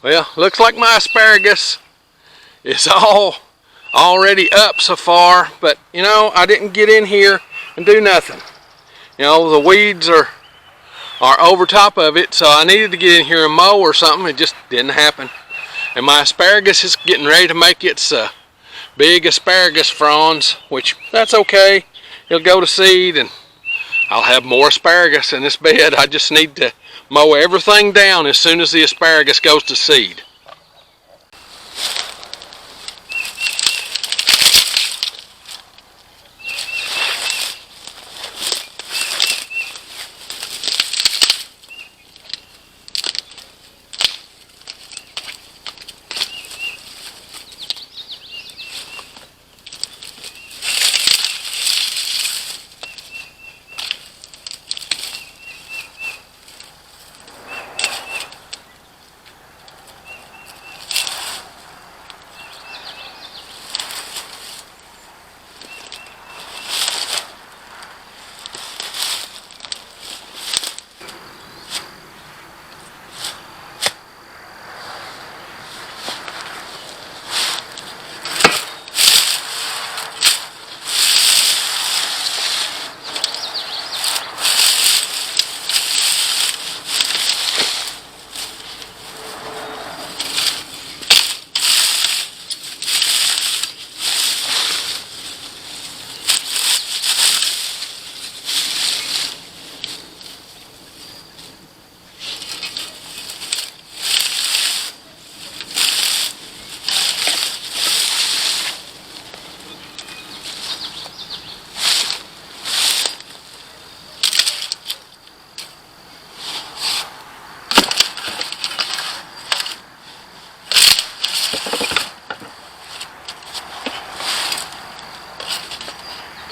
Well, looks like my asparagus is all already up so far, but you know, I didn't get in here and do nothing. You know, the weeds are over top of it, so I needed to get in here and mow or something. It just didn't happen. And my asparagus is getting ready to make its big asparagus fronds, which that's okay. It'll go to seed and I'll have more asparagus in this bed. I just need to mow everything down as soon as the asparagus goes to seed.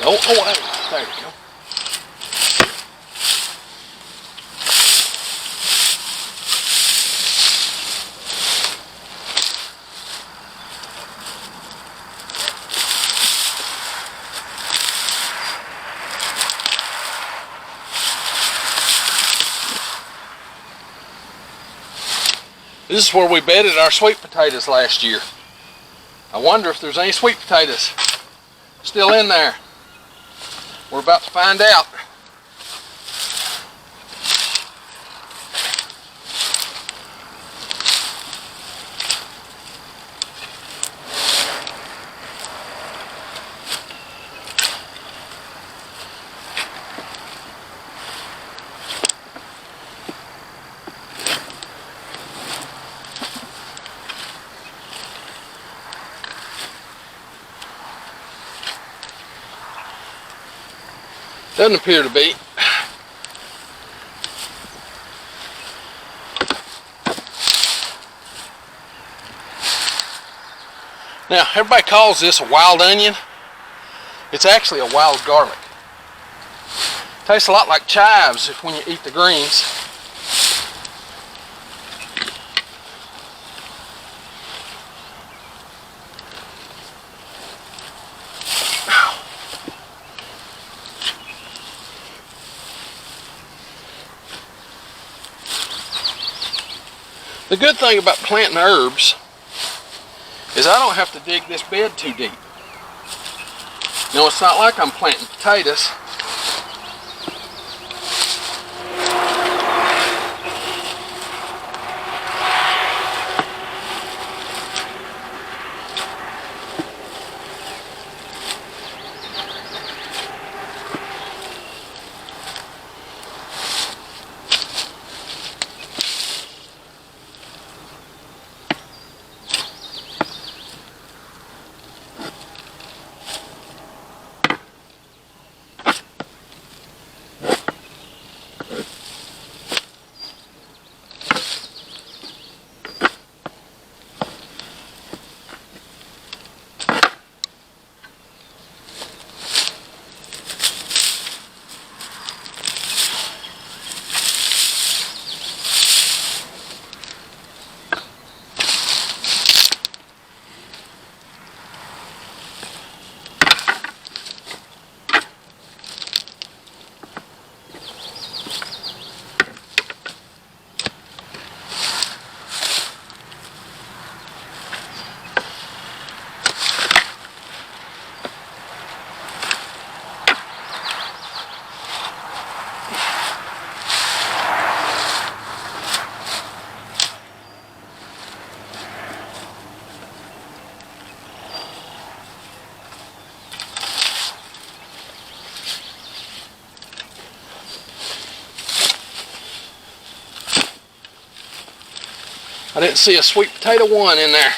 Oh, there you go. This is where we bedded our sweet potatoes last year. I wonder if there's any sweet potatoes still in there. We're about to find out. Doesn't appear to be. Now, everybody calls this a wild onion. It's actually a wild garlic. Tastes a lot like chives when you eat the greens. The good thing about planting herbs is I don't have to dig this bed too deep. Now, it's not like I'm planting potatoes. I didn't see a sweet potato one in there.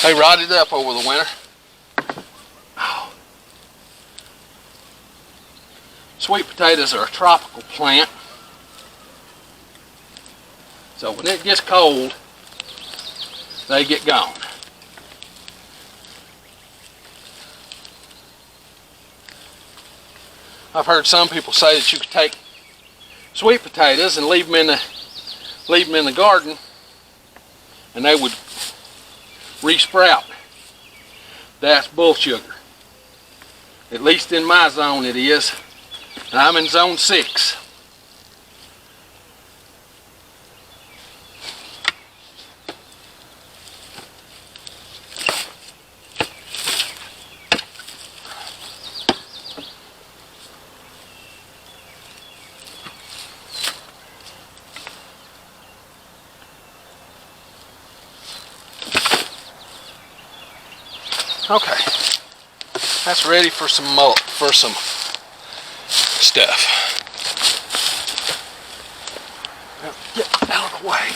They rotted up over the winter. Oh. Sweet potatoes are a tropical plant. So when it gets cold, they get gone. I've heard some people say that you could take sweet potatoes and leave them in the garden, and they would re-sprout. That's bull sugar. At least in my zone it is, and I'm in zone 6. Okay, that's ready for some stuff. Now, get out of the way.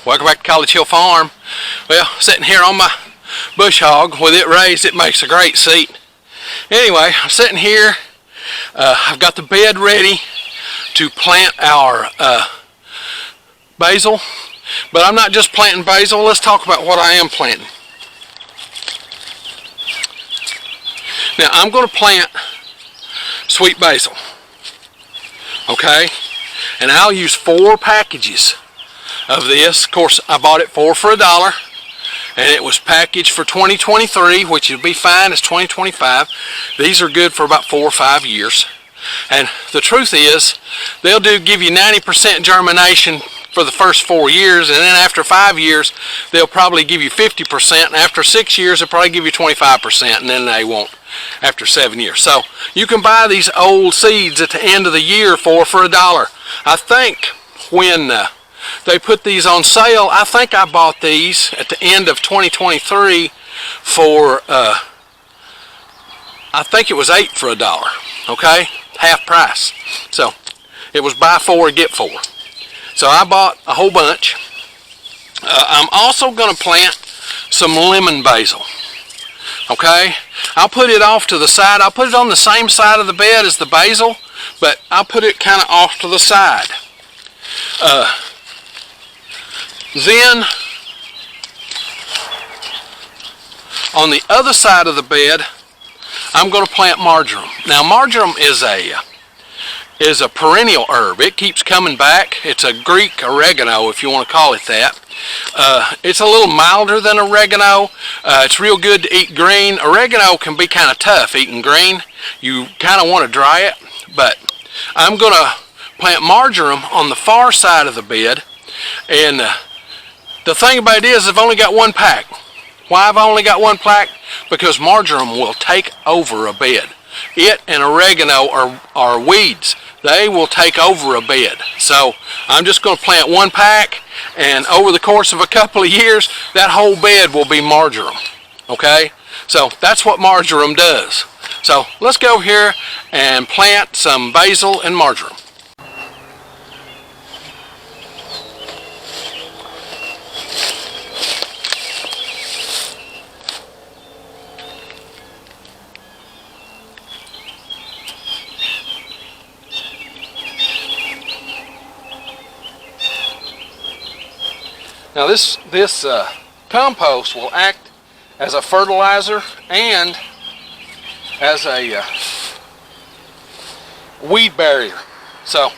Welcome back to College Hill Farm. Well, sitting here on my bush hog with it raised, it makes a great seat. Anyway, I'm sitting here. I've got the bed ready to plant our basil, but I'm not just planting basil. Let's talk about what I am planting. Now, I'm going to plant sweet basil, okay? And I'll use 4 packages of this. Of course, I bought it 4 for $1, and it was packaged for 2023, which would be fine as 2025. These are good for about 4 or 5 years. And the truth is, they'll give you 90% germination for the first 4 years, and then after 5 years, they'll probably give you 50%, and after 6 years, they'll probably give you 25%, and then they won't after 7 years. So you can buy these old seeds at the end of the year for $1. I think when they put these on sale, I think I bought these at the end of 2023 for, I think it was 8 for $1, okay? Half price. So it was buy 4, get 4. So I bought a whole bunch. I'm also going to plant some lemon basil, okay? I'll put it off to the side. I'll put it on the same side of the bed as the basil, but I'll put it kind of off to the side. Then, on the other side of the bed, I'm going to plant marjoram. Now, marjoram is a perennial herb. It keeps coming back. It's a Greek oregano, if you want to call it that. It's a little milder than oregano. It's real good to eat green. Oregano can be kind of tough eating green. You kind of want to dry it, but I'm going to plant marjoram on the far side of the bed. And the thing about it is I've only got one pack. Why have I only got one pack? Because marjoram will take over a bed. It and oregano are weeds. They will take over a bed. So I'm just going to plant one pack, and over the course of a couple of years, that whole bed will be marjoram. Okay? So that's what marjoram does. So let's go here and plant some basil and marjoram. Now this compost will act as a fertilizer and as a weed barrier. So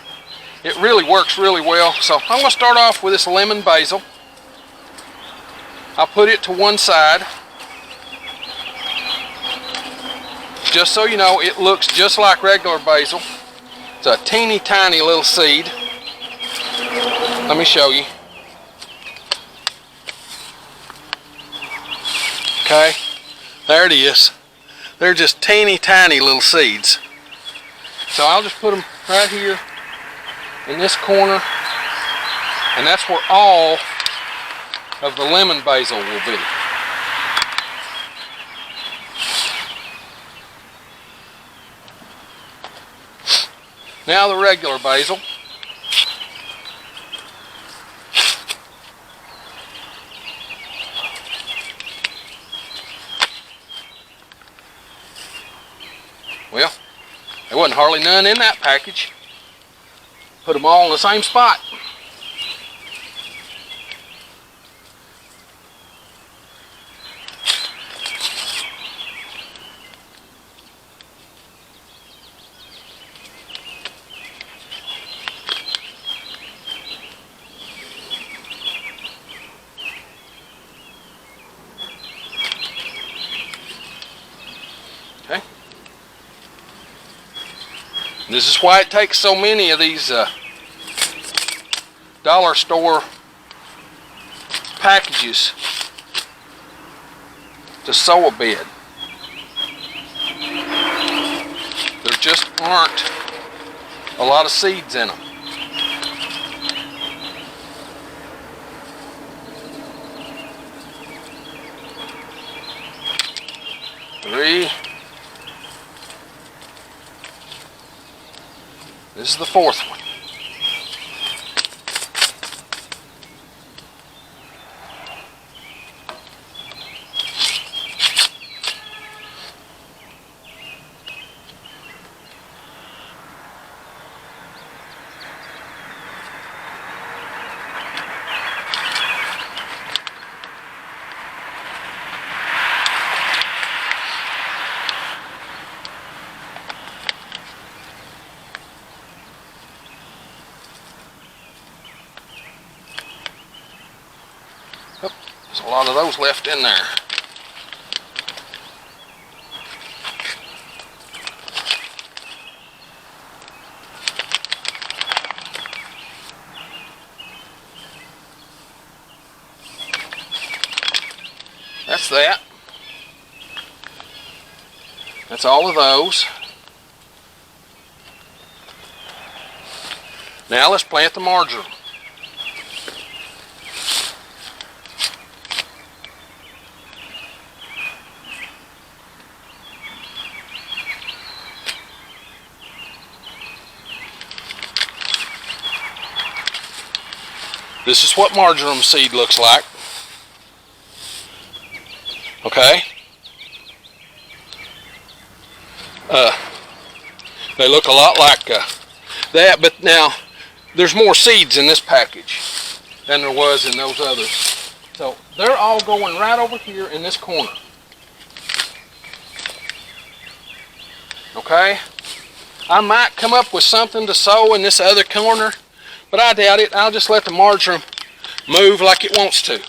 it really works really well. So I'm going to start off with this lemon basil. I'll put it to one side. Just so you know, it looks just like regular basil. It's a teeny tiny little seed. Let me show you. Okay, there it is. They're just teeny tiny little seeds. So I'll just put them right here in this corner, and that's where all of the lemon basil will be. Now the regular basil. Well, there wasn't hardly none in that package. Put them all in the same spot. Okay. This is why it takes so many of these dollar store packages to sow a bed. There just aren't a lot of seeds in them. Three. This is the fourth one. There's a lot of those left in there. That's that. That's all of those. Now let's plant the marjoram. This is what marjoram seed looks like. Okay? They look a lot like that, but now there's more seeds in this package than there was in those others. So they're all going right over here in this corner. Okay? I might come up with something to sow in this other corner, but I doubt it. I'll just let the marjoram move like it wants to.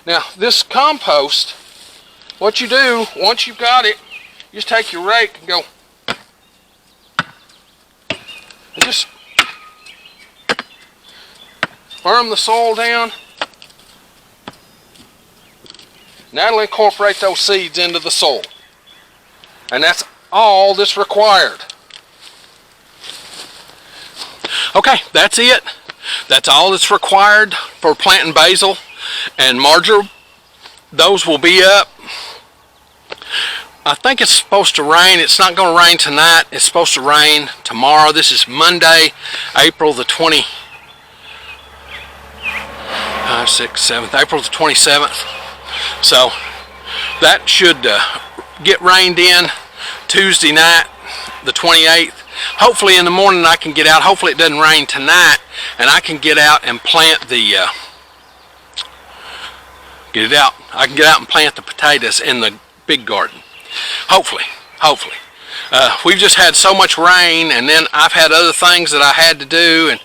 Now this compost, what you do once you've got it, you just take your rake and go and just firm the soil down. And that'll incorporate those seeds into the soil. And that's all that's required. Okay, that's it. That's all that's required for planting basil and marjoram. Those will be up. I think it's supposed to rain. It's not going to rain tonight. It's supposed to rain tomorrow. This is Monday, April the 27th. April the 27th. So that should get rained in Tuesday night, the 28th. Hopefully in the morning I can get out. Hopefully it doesn't rain tonight, and I can get out and plant the I can get out and plant the potatoes in the big garden. Hopefully. We've just had so much rain, and then I've had other things that I had to do, and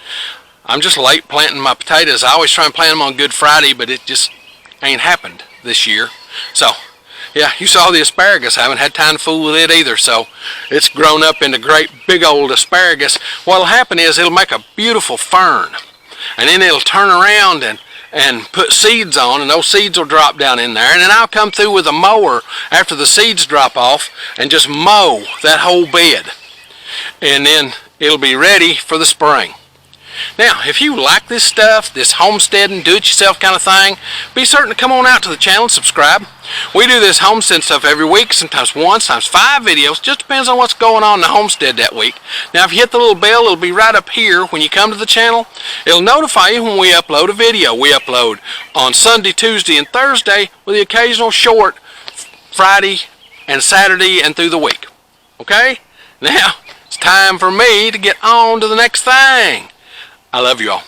I'm just late planting my potatoes. I always try and plant them on Good Friday, but it just ain't happened this year. So yeah, you saw the asparagus. I haven't had time to fool with it either, so it's grown up into great big old asparagus. What'll happen is it'll make a beautiful fern, and then it'll turn around and put seeds on, and those seeds will drop down in there, and then I'll come through with a mower after the seeds drop off and just mow that whole bed, and then it'll be ready for the spring. Now, if you like this stuff, this homesteading, do-it-yourself kind of thing, be certain to come on out to the channel and subscribe. We do this homestead stuff every week, sometimes 1, sometimes 5 videos. Just depends on what's going on in the homestead that week. Now, if you hit the little bell, it'll be right up here when you come to the channel. It'll notify you when we upload a video. We upload on Sunday, Tuesday, and Thursday, with the occasional short Friday and Saturday and through the week. Okay? Now, it's time for me to get on to the next thing. I love you all.